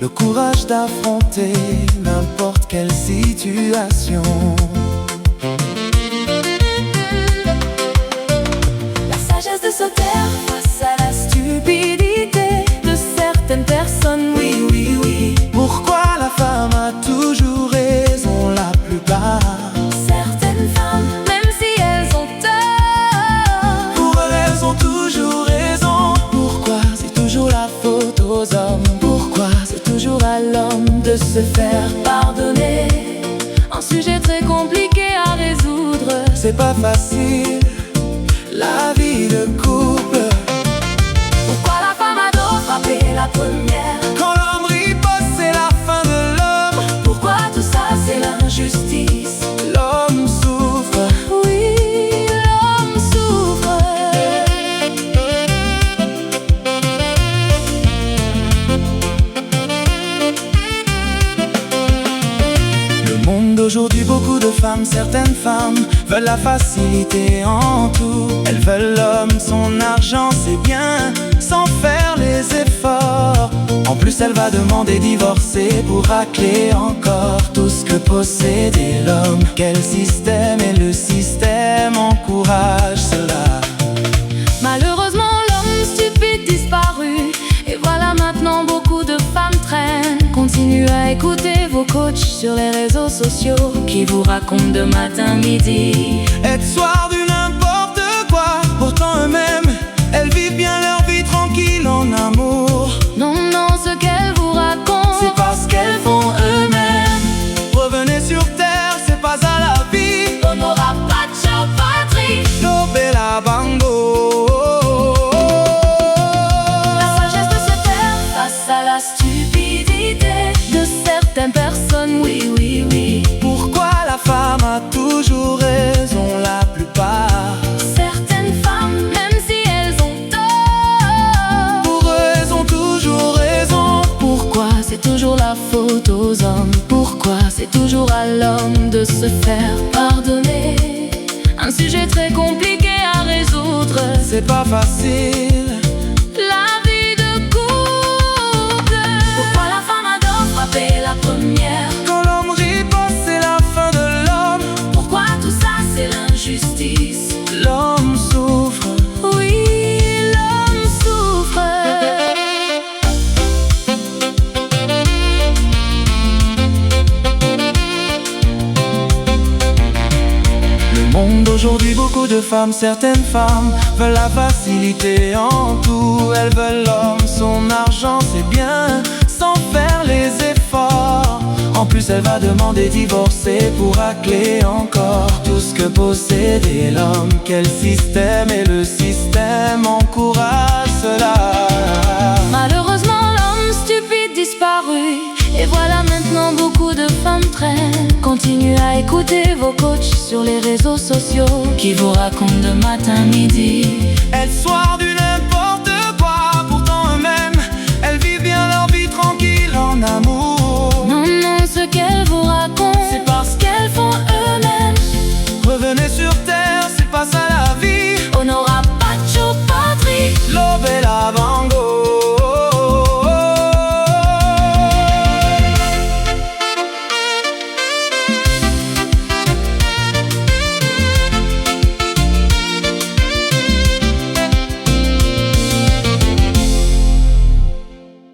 le courage d'affronter n'importe quelle situation. La sagesse de se taire face à la stupidité de certaines personnes, oui, oui, oui. Pourquoi la femme a toujours raison la plupart? Certaines femmes, même si elles ont tort, pour eux elles ont toujours raison. Pourquoi c'est toujours la faute aux hommes? Pourquoi c'est toujours à l'homme de se faire pardonner? Un sujet très compliqué à résoudre. C'est pas facile, la vie de couple. Pourquoi la femme adore frapper la première? Quand l'homme riposte, c'est la fin de l'homme. Pourquoi tout ça, c'est l'injustice? L'homme souffre. Oui, l'homme souffre. Le monde d'aujourd'hui, beaucoup de femmes, certaines femmes veulent la facilité en tout. Elles veulent l'homme, son argent, c'est bien, sans faire les efforts. En plus elle va demander divorcer pour racler encore tout ce que possédait l'homme. Quel système, et le système encourage cela. Malheureusement, l'homme stupide disparu. Et voilà maintenant beaucoup de femmes traînent. Continuez à écouter vos coachs sur les réseaux sociaux qui vous racontent de matin midi Et de soir du n'importe quoi. Pourtant eux-mêmes, elles vivent bien leur vie tranquille en amour. non, non, ce qu'elles vous racontent, C'est parce qu'elles font eux-mêmes. Revenez sur terre, c'est pas à la vie. on n'aura pas de chère patrie. Lo bella bango. La sagesse de se taire face à la stupidité de certaines personnes, oui, oui, oui. Pourquoi la femme a toujours raison la plupart? Certaines femmes, même si elles ont tort, Pour eux elles ont toujours raison. pourquoi c'est toujours la faute aux hommes? Pourquoi c'est toujours à l'homme de se faire pardonner? Un sujet très compliqué à résoudre. C'est pas facile, La vie de couple. Pourquoi la femme adore frapper la première? quand l'homme riposte, c'est la fin de l'homme. Pourquoi tout ça, c'est l'injustice? L'homme souffre. Oui, l'homme souffre. Le monde d'aujourd'hui, beaucoup de femmes, certaines femmes veulent la facilité en tout. Elles veulent l'homme, son argent, c'est bien, sans faire les efforts. En plus elle va demander divorcer pour racler encore tout ce que possédait l'homme. Quel système, et le système encourage cela. Malheureusement, l'homme stupide disparu. Et voilà maintenant beaucoup de femmes traînent. Continuez à écouter vos coachs sur les réseaux sociaux qui vous racontent de matin midi Et le soir du